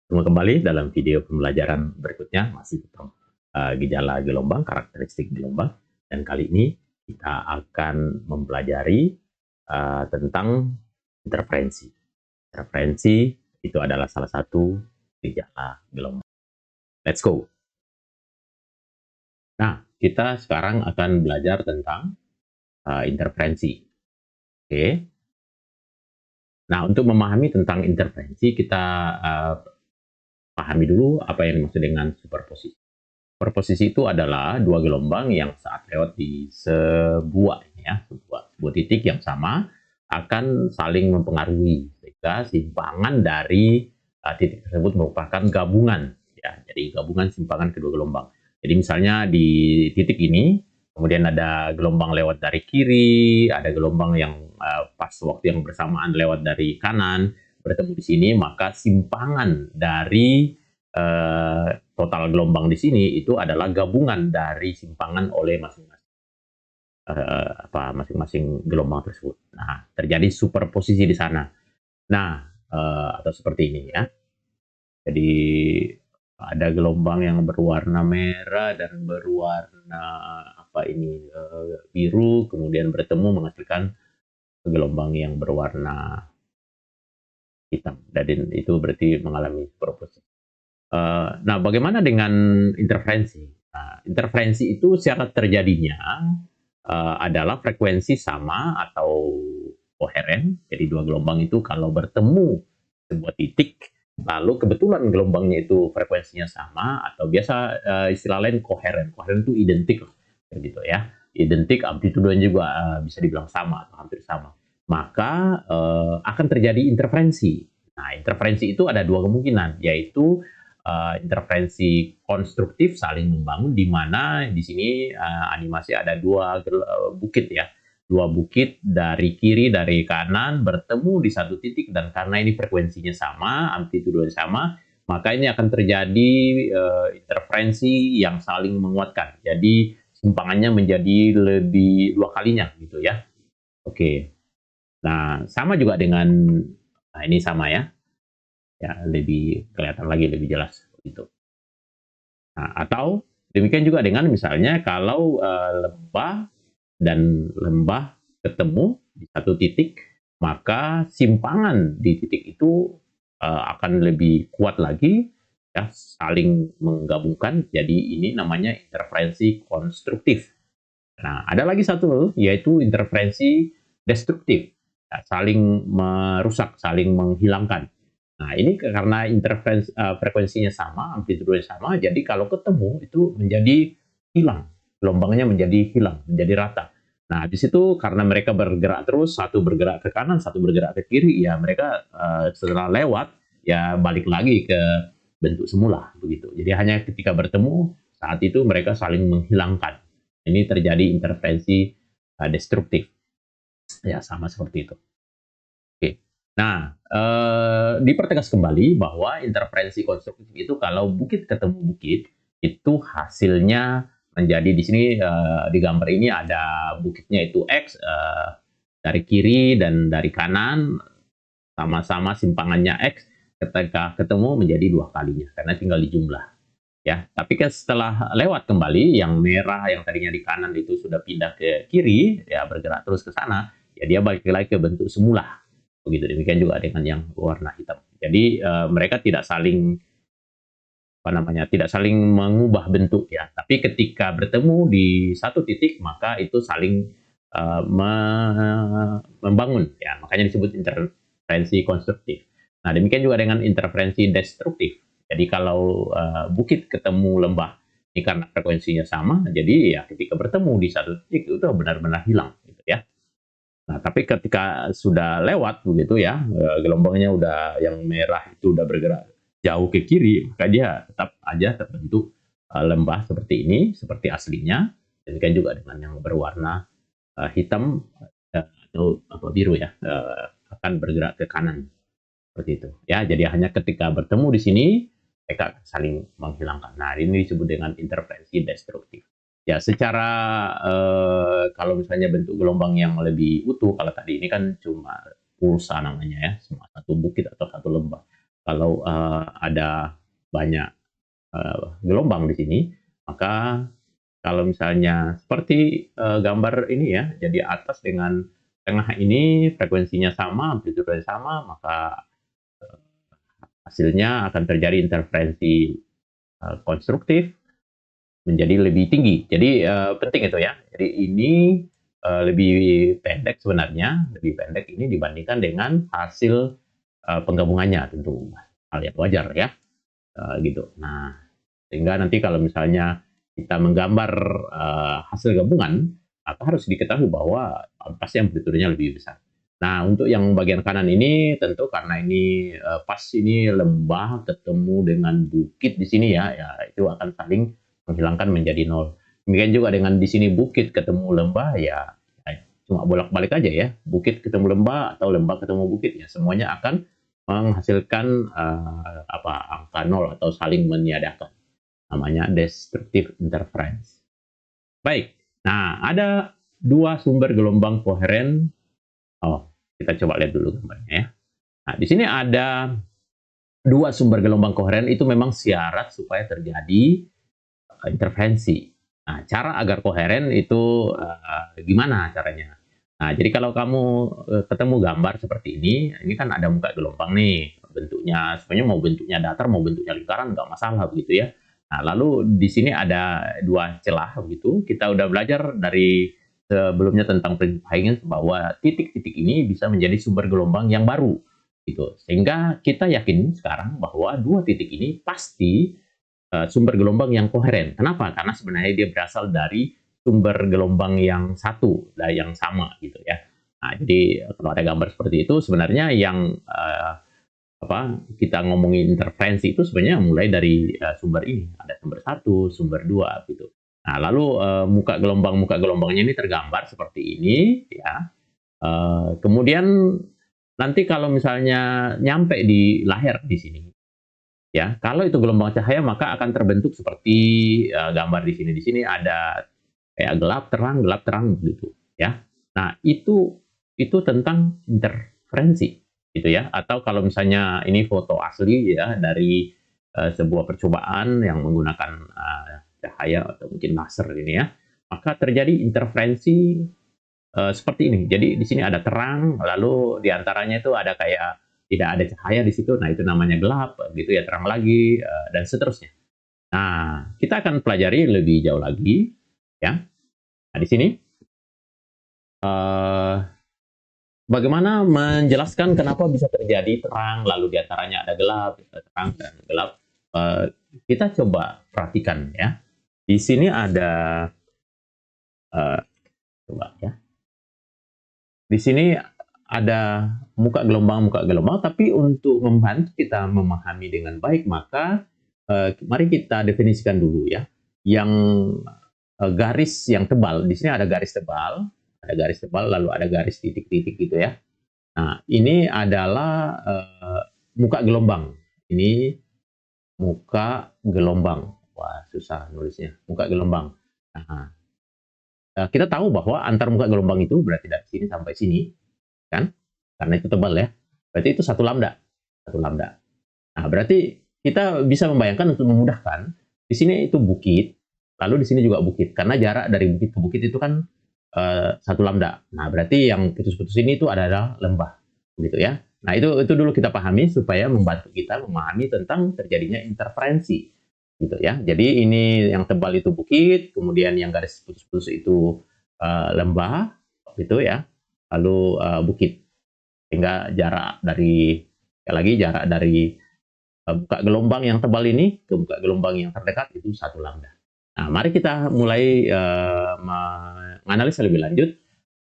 Ketemu kembali dalam video pembelajaran berikutnya, masih tentang gejala gelombang, karakteristik gelombang. Dan kali ini kita akan mempelajari tentang interferensi. Interferensi itu adalah salah satu gejala gelombang. Let's go. Nah, kita sekarang akan belajar tentang interferensi. Oke. Nah, untuk memahami tentang interferensi, kita pahami dulu apa yang dimaksud dengan superposisi. Superposisi itu adalah dua gelombang yang saat lewat di sebuah titik yang sama akan saling mempengaruhi, sehingga simpangan dari titik tersebut merupakan gabungan, ya. Jadi gabungan simpangan kedua gelombang. Jadi misalnya di titik ini kemudian ada gelombang lewat dari kiri, ada gelombang yang pas waktu yang bersamaan lewat dari kanan, bertemu di sini, maka simpangan dari total gelombang di sini itu adalah gabungan dari simpangan oleh masing-masing gelombang tersebut. Nah, terjadi superposisi di sana. Nah, atau seperti ini ya. Jadi ada gelombang yang berwarna merah dan berwarna biru, kemudian bertemu menghasilkan gelombang yang berwarna hitam. Dan itu berarti mengalami superposisi. Nah, bagaimana dengan interferensi? Nah, interferensi itu syarat terjadinya adalah frekuensi sama atau koheren. Jadi dua gelombang itu kalau bertemu sebuah titik, lalu kebetulan gelombangnya itu frekuensinya sama, atau biasa istilah lain koheren. Koheren itu identik, gitu ya. Identik, amplitudenya juga bisa dibilang sama atau hampir sama. Maka akan terjadi interferensi. Nah, interferensi itu ada dua kemungkinan, yaitu interferensi konstruktif saling membangun, di mana di sini animasi ada dua bukit ya, dua bukit dari kiri dari kanan bertemu di satu titik, dan karena ini frekuensinya sama, amplitudenya sama, maka ini akan terjadi interferensi yang saling menguatkan. Jadi simpangannya menjadi lebih dua kalinya gitu ya. Oke. Nah, sama juga dengan ini sama ya. Ya, lebih kelihatan lagi, lebih jelas gitu. Nah, atau demikian juga dengan misalnya kalau lembah dan lembah ketemu di satu titik, maka simpangan di titik itu akan lebih kuat lagi, ya, saling menggabungkan. Jadi ini namanya interferensi konstruktif. Nah, ada lagi satu, yaitu interferensi destruktif, ya, saling merusak, saling menghilangkan. Nah, ini karena frekuensinya sama, amplitudenya sama, jadi kalau ketemu itu menjadi hilang, gelombangnya menjadi hilang, menjadi rata. Nah, di situ karena mereka bergerak terus, satu bergerak ke kanan, satu bergerak ke kiri, ya mereka setelah lewat, ya balik lagi ke bentuk semula, begitu. Jadi hanya ketika bertemu, saat itu mereka saling menghilangkan. Ini terjadi interferensi destruktif. Ya, sama seperti itu. Oke. Nah, dipertegas kembali bahwa interferensi konstruktif itu kalau bukit ketemu bukit, itu hasilnya menjadi di sini di gambar ini ada bukitnya itu X, dari kiri dan dari kanan sama-sama simpangannya X, ketika ketemu menjadi dua kalinya karena tinggal dijumlah. Ya, tapi kan setelah lewat kembali, yang merah yang tadinya di kanan itu sudah pindah ke kiri, ya bergerak terus ke sana, ya dia balik lagi ke bentuk semula. Begitu, demikian juga dengan yang warna hitam. Jadi mereka tidak saling tidak saling mengubah bentuk ya, tapi ketika bertemu di satu titik maka itu saling membangun ya, makanya disebut interferensi konstruktif. Nah, demikian juga dengan interferensi destruktif. Jadi kalau bukit ketemu lembah, ini karena frekuensinya sama, jadi ya ketika bertemu di satu titik itu benar-benar hilang gitu ya. Nah, tapi ketika sudah lewat begitu ya, gelombangnya udah yang merah itu udah bergerak jauh ke kiri, maka dia tetap aja terbentuk lembah seperti ini, seperti aslinya. Demikian juga dengan yang berwarna hitam atau biru ya, akan bergerak ke kanan seperti itu. Ya, jadi hanya ketika bertemu di sini mereka saling menghilangkan. Nah, ini disebut dengan interferensi destruktif. Ya, secara kalau misalnya bentuk gelombang yang lebih utuh, kalau tadi ini kan cuma pulsa namanya ya, cuma satu bukit atau satu lembah. kalau ada banyak gelombang di sini, maka kalau misalnya seperti gambar ini ya, jadi atas dengan tengah ini frekuensinya sama, amplitudenya sama, maka hasilnya akan terjadi interferensi konstruktif menjadi lebih tinggi. Jadi penting itu ya. Jadi ini lebih pendek sebenarnya, lebih pendek ini dibandingkan dengan hasil penggabungannya, tentu hal yang wajar ya, gitu. Nah, sehingga nanti kalau misalnya kita menggambar hasil gabungan, maka harus diketahui bahwa pasti amplitudenya lebih besar. Nah, untuk yang bagian kanan ini tentu karena ini pas ini lembah ketemu dengan bukit di sini ya, ya itu akan saling menghilangkan menjadi nol. Demikian juga dengan di sini bukit ketemu lembah ya, cuma bolak-balik aja ya, bukit ketemu lembah atau lembah ketemu bukit ya, semuanya akan menghasilkan angka nol atau saling meniadakan. Namanya destructive interference. Baik, nah ada dua sumber gelombang koheren. Oh, kita coba lihat dulu gambarnya ya. Nah, di sini ada dua sumber gelombang koheren, itu memang syarat supaya terjadi interferensi. Nah, cara agar koheren itu gimana caranya? Nah, jadi kalau kamu ketemu gambar seperti ini kan ada muka gelombang nih, bentuknya sebenarnya mau bentuknya datar, mau bentuknya lingkaran nggak masalah begitu ya. Nah, lalu di sini ada dua celah begitu. Kita udah belajar dari sebelumnya tentang prinsip Huygens bahwa titik-titik ini bisa menjadi sumber gelombang yang baru gitu. Sehingga kita yakin sekarang bahwa dua titik ini pasti sumber gelombang yang koheren. Kenapa? Karena sebenarnya dia berasal dari sumber gelombang yang satu, yang sama gitu ya. Nah, jadi kalau ada gambar seperti itu sebenarnya yang kita ngomongin interferensi itu sebenarnya mulai dari sumber ini, ada sumber satu, sumber dua gitu. Nah, lalu muka gelombangnya ini tergambar seperti ini ya. Kemudian nanti kalau misalnya nyampe di lahir di sini ya, kalau itu gelombang cahaya maka akan terbentuk seperti gambar di sini. Di sini ada kayak gelap terang gitu ya. Nah, itu tentang interferensi gitu ya. Atau kalau misalnya ini foto asli ya dari sebuah percobaan yang menggunakan cahaya atau mungkin laser ini ya, maka terjadi interferensi seperti ini. Jadi di sini ada terang, lalu diantaranya itu ada kayak tidak ada cahaya di situ. Nah, itu namanya gelap, gitu ya, terang lagi dan seterusnya. Nah, kita akan pelajari lebih jauh lagi ya. Nah, di sini bagaimana menjelaskan kenapa bisa terjadi terang, lalu diantaranya ada gelap, terang dan gelap. Kita coba perhatikan ya. Di sini ada coba ya. Di sini ada muka gelombang, tapi untuk membantu kita memahami dengan baik, maka mari kita definisikan dulu ya. Yang garis yang tebal, di sini ada garis tebal, lalu ada garis titik-titik gitu ya. Nah, ini adalah muka gelombang. Ini muka gelombang. Wah, susah nulisnya. Muka gelombang. Nah, kita tahu bahwa antar muka gelombang itu berarti dari sini sampai sini, kan? Karena itu tebal ya. Berarti itu satu lambda. Nah, berarti kita bisa membayangkan untuk memudahkan, di sini itu bukit, lalu di sini juga bukit. Karena jarak dari bukit ke bukit itu kan satu lambda. Nah, berarti yang putus-putus ini itu adalah lembah, gitu ya. Nah, itu dulu kita pahami supaya membantu kita memahami tentang terjadinya interferensi, gitu ya. Jadi ini yang tebal itu bukit, kemudian yang garis putus-putus itu lembah, gitu ya. Lalu bukit. Sehingga jarak dari buka gelombang yang tebal ini ke buka gelombang yang terdekat itu satu lambda. Nah, mari kita mulai menganalisa lebih lanjut.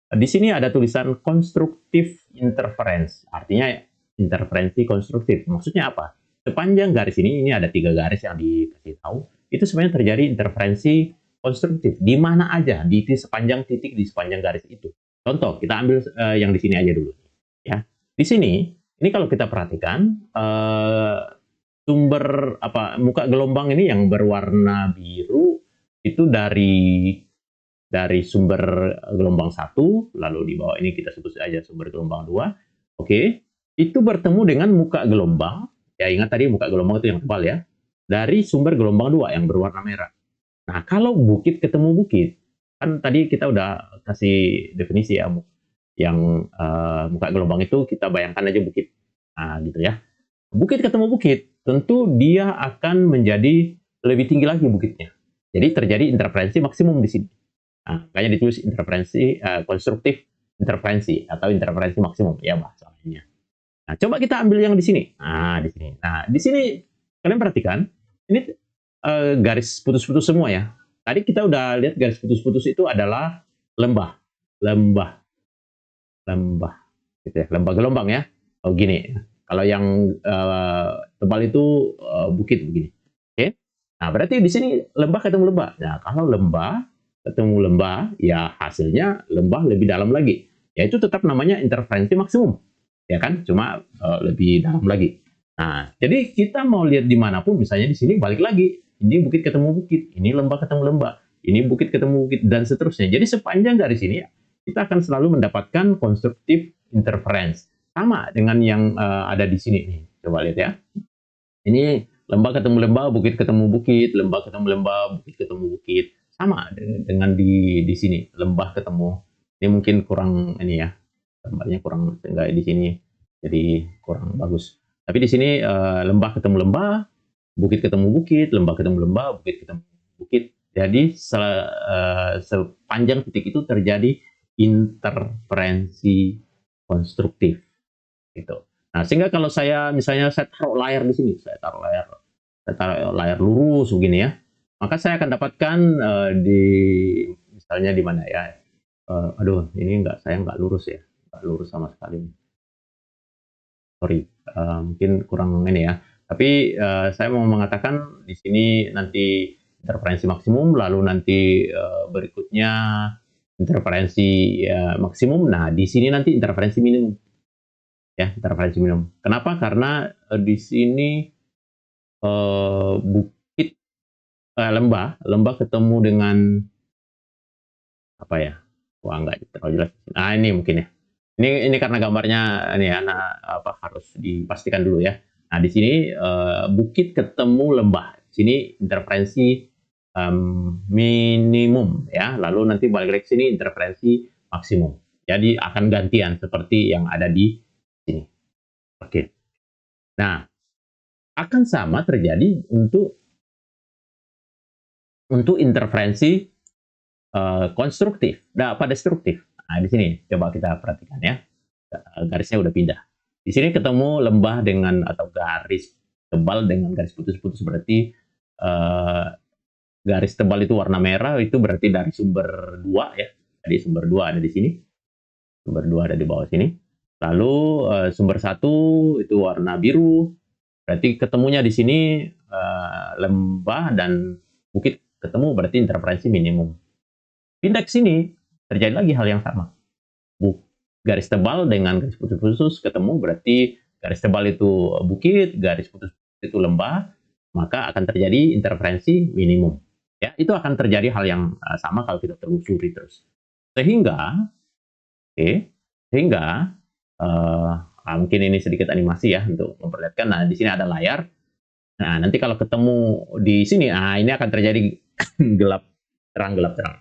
Di sini ada tulisan constructive interference, artinya interferensi konstruktif. Maksudnya apa? Sepanjang garis ini ada 3 garis yang dikasih tahu, itu sebenarnya terjadi interferensi konstruktif di mana aja, di sepanjang titik di sepanjang garis itu. Contoh, kita ambil yang di sini aja dulu, ya. Di sini, ini kalau kita perhatikan sumber muka gelombang ini yang berwarna biru itu dari sumber gelombang 1, lalu di bawah ini kita sebut saja sumber gelombang 2. Oke, itu bertemu dengan muka gelombang Ya ingat tadi muka gelombang itu yang tebal ya. Dari sumber gelombang 2 yang berwarna merah. Nah, kalau bukit ketemu bukit, kan tadi kita udah kasih definisi ya, yang muka gelombang itu kita bayangkan aja bukit. Nah, gitu ya. Bukit ketemu bukit, tentu dia akan menjadi lebih tinggi lagi bukitnya. Jadi terjadi interferensi maksimum di sini. Nah, makanya ditulis interferensi konstruktif interferensi atau interferensi maksimum ya bahasa lainnya. Nah, coba kita ambil yang di sini. Nah, di sini. Nah, di sini kalian perhatikan ini garis putus-putus semua ya. Tadi kita udah lihat garis putus-putus itu adalah lembah, lembah, lembah, gitu ya, lembah gelombang ya. Oh gini. Kalau yang tebal itu bukit begini. Oke. Nah, berarti di sini lembah ketemu lembah. Nah, kalau lembah ketemu lembah, ya hasilnya lembah lebih dalam lagi. Ya itu tetap namanya interferensi maksimum. Ya kan? Cuma lebih dalam lagi. Nah, jadi kita mau lihat dimanapun, misalnya di sini balik lagi. Ini bukit ketemu bukit, ini lembah ketemu lembah, ini bukit ketemu bukit, dan seterusnya. Jadi sepanjang garis ini, kita akan selalu mendapatkan konstruktif interference. Sama dengan yang ada di sini nih. Coba lihat ya. Ini lembah ketemu lembah, bukit ketemu bukit, lembah ketemu lembah, bukit ketemu bukit. Sama dengan di sini, lembah ketemu. Ini mungkin kurang ini ya, gambarnya kurang enggak di sini, jadi kurang bagus. Tapi di sini lembah ketemu lembah, bukit ketemu bukit, lembah ketemu lembah, bukit ketemu bukit. Jadi sepanjang titik itu terjadi interferensi konstruktif gitu. Nah, sehingga kalau saya misalnya saya taruh layar di sini, saya taruh layar lurus begini ya, maka saya akan dapatkan di misalnya di mana ya? Aduh, ini saya nggak lurus ya, nggak lurus sama sekali. Sorry, mungkin kurang ini ya. Tapi saya mau mengatakan di sini nanti interferensi maksimum, lalu nanti berikutnya interferensi maksimum. Nah, di sini nanti interferensi minimum. Ya, interferensi minimum. Kenapa? Karena di sini bukit lembah ketemu dengan apa ya? Wah, nggak terlalu jelas. Nah, ini mungkin ya. Ini karena gambarnya ini ya, apa harus dipastikan dulu ya. Nah, di sini bukit ketemu lembah. Di sini interferensi minimum ya. Lalu nanti balik lagi ke sini interferensi maksimum. Jadi akan gantian seperti yang ada di sini. Oke. Nah, akan sama terjadi untuk interferensi konstruktif, apa destruktif. Nah, di sini coba kita perhatikan ya. Garisnya udah pindah. Di sini ketemu lembah dengan atau garis tebal dengan garis putus-putus, berarti garis tebal itu warna merah, itu berarti dari sumber 2 ya. Jadi sumber 2 ada di sini. Sumber 2 ada di bawah sini. Lalu sumber 1 itu warna biru. Berarti ketemunya di sini lembah dan bukit ketemu, berarti interferensi minimum. Pindah ke sini, terjadi lagi hal yang sama. Garis tebal dengan garis putus-putus ketemu, berarti garis tebal itu bukit, garis putus itu lembah, maka akan terjadi interferensi minimum. Ya, itu akan terjadi hal yang sama kalau kita telusuri terus. Sehingga, mungkin ini sedikit animasi ya untuk memperlihatkan. Nah, di sini ada layar. Nah, nanti kalau ketemu di sini, ini akan terjadi gelap terang, gelap terang.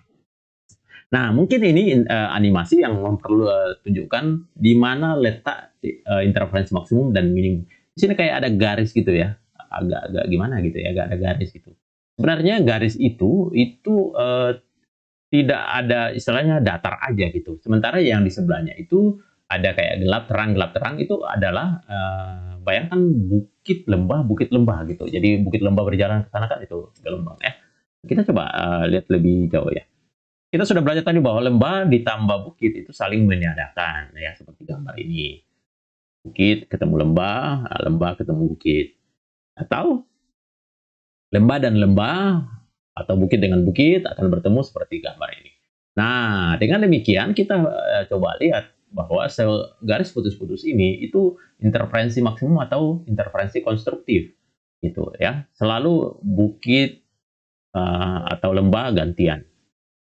Nah, mungkin ini animasi yang perlu tunjukkan di mana letak interferensi maksimum dan minimum. Di sini kayak ada garis gitu ya, agak gimana gitu ya, agak ada garis gitu. Sebenarnya garis itu tidak ada istilahnya datar aja gitu. Sementara yang di sebelahnya itu ada kayak gelap terang itu adalah bayangkan bukit lembah gitu. Jadi bukit lembah berjalan ke sana kan itu gelombang ya. Kita coba lihat lebih jauh ya. Kita sudah belajar tadi bahwa lembah ditambah bukit itu saling meniadakan ya, seperti gambar ini. Bukit ketemu lembah, lembah ketemu bukit. Atau lembah dan lembah atau bukit dengan bukit akan bertemu seperti gambar ini. Nah, dengan demikian kita coba lihat bahwa garis putus-putus ini itu interferensi maksimum atau interferensi konstruktif gitu ya. Selalu bukit atau lembah gantian.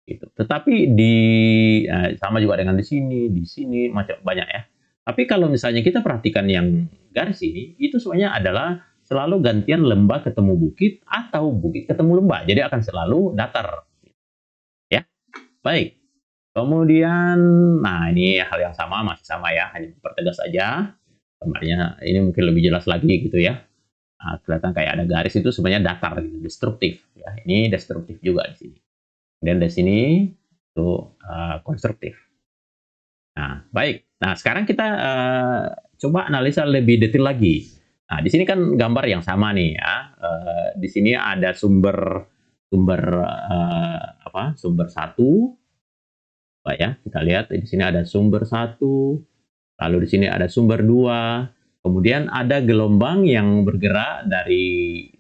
Gitu. Tetapi sama juga dengan di sini macam banyak ya. Tapi kalau misalnya kita perhatikan yang garis ini, itu sebenarnya adalah selalu gantian lembah ketemu bukit atau bukit ketemu lembah. Jadi akan selalu datar. Ya, baik. Kemudian, nah ini hal yang sama, masih sama ya, hanya dipertegas saja. Gambarnya ini mungkin lebih jelas lagi gitu ya. Nah, kelihatan kayak ada garis itu sebenarnya datar, gitu, destruktif. Ya, ini destruktif juga di sini. Dan di sini itu konstruktif. Nah, baik. Nah, sekarang kita coba analisa lebih detail lagi. Nah, di sini kan gambar yang sama nih ya. Di sini ada sumber sumber satu. Pak ya, kita lihat di sini ada sumber satu, lalu di sini ada sumber dua, kemudian ada gelombang yang bergerak dari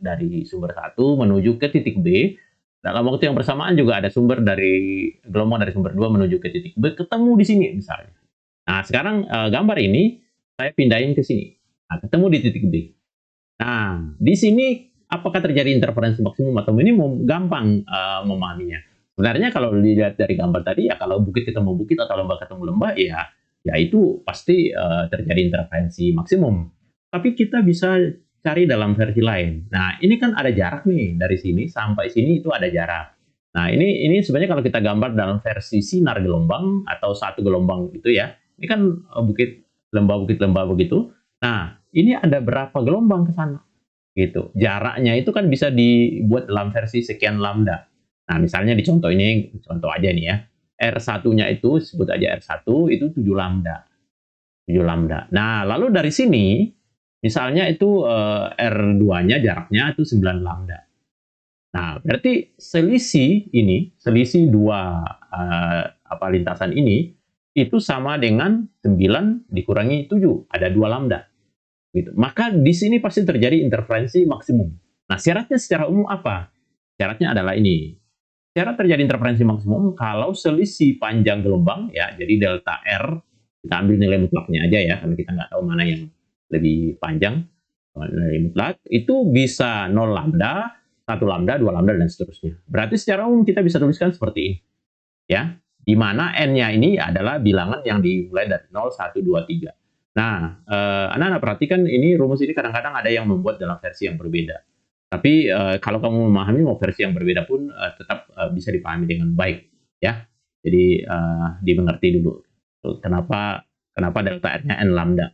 sumber satu menuju ke titik B. Dalam waktu yang bersamaan juga ada gelombang dari sumber dua menuju ke titik B, ketemu di sini misalnya. Nah, sekarang gambar ini saya pindahin ke sini. Nah, ketemu di titik B. Nah, di sini apakah terjadi interferensi maksimum atau minimum? Gampang memahaminya. Sebenarnya kalau dilihat dari gambar tadi ya, kalau bukit ketemu bukit atau lembah ketemu lembah ya itu pasti terjadi interferensi maksimum. Tapi kita bisa cari dalam versi lain. Nah, ini kan ada jarak nih, dari sini sampai sini itu ada jarak. Nah, ini sebenarnya kalau kita gambar dalam versi sinar gelombang atau satu gelombang itu ya, ini kan bukit lembah begitu. Nah, ini ada berapa gelombang ke sana gitu. Jaraknya itu kan bisa dibuat dalam versi sekian lambda. Nah, misalnya di contoh ini, contoh aja nih ya. R1-nya itu, sebut aja R1, itu 7 lambda. 7 lambda. Nah, lalu dari sini, misalnya itu R2-nya jaraknya itu 9 lambda. Nah, berarti selisih dua lintasan ini, itu sama dengan 9 dikurangi 7, ada 2 lambda. Gitu. Maka di sini pasti terjadi interferensi maksimum. Nah, syaratnya secara umum apa? Syaratnya adalah ini. Syarat terjadi interferensi maksimum kalau selisih panjang gelombang, ya, jadi delta R, kita ambil nilai mutlaknya aja ya, karena kita nggak tahu mana yang lebih panjang, nilai mutlak, itu bisa 0 lambda, 1 lambda, 2 lambda, dan seterusnya. Berarti secara umum kita bisa tuliskan seperti ini. Ya, di mana N-nya ini adalah bilangan yang dimulai dari 0, 1, 2, 3. Nah, anak-anak perhatikan ini rumus ini kadang-kadang ada yang membuat dalam versi yang berbeda. Tapi kalau kamu memahami mau versi yang berbeda pun tetap bisa dipahami dengan baik, ya. Jadi dimengerti dulu. Kenapa delta R-nya N lambda?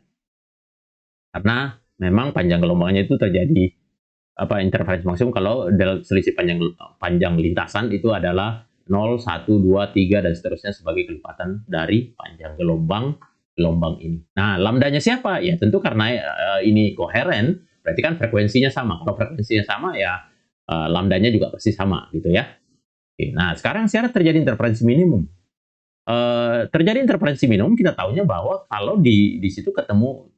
Karena memang panjang gelombangnya itu terjadi interferensi maksimum kalau selisih panjang lintasan itu adalah 0, 1, 2, 3, dan seterusnya sebagai kelipatan dari panjang gelombang ini. Nah, lambdanya siapa? Ya tentu karena ini koheren, berarti kan frekuensinya sama. Kalau frekuensinya sama ya lambdanya juga pasti sama gitu ya. Oke, nah, sekarang syarat terjadi interferensi minimum. Terjadi interferensi minimum kita tahunya bahwa kalau di situ ketemu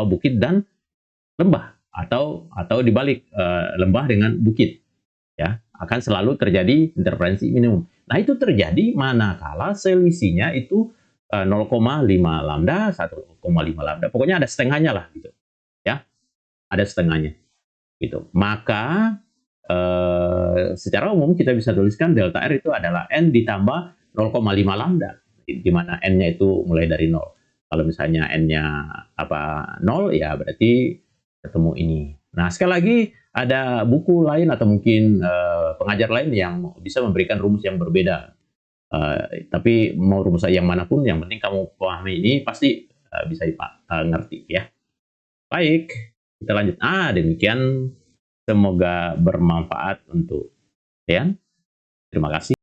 bukit dan lembah atau dibalik lembah dengan bukit, ya, akan selalu terjadi interferensi minimum. Nah, itu terjadi manakala selisihnya itu 0,5 lambda, 1,5 lambda. Pokoknya ada setengahnya lah gitu. Ya. Ada setengahnya. Gitu. Maka secara umum kita bisa tuliskan delta R itu adalah N ditambah 0,5 lambda. Di mana N-nya itu mulai dari 0. Kalau misalnya N-nya 0 ya berarti ketemu ini. Nah, sekali lagi ada buku lain atau mungkin pengajar lain yang bisa memberikan rumus yang berbeda. Tapi mau rumus yang manapun, yang penting kamu pahami ini pasti bisa ngerti ya. Baik, kita lanjut. Demikian. Semoga bermanfaat untuk kalian. Terima kasih.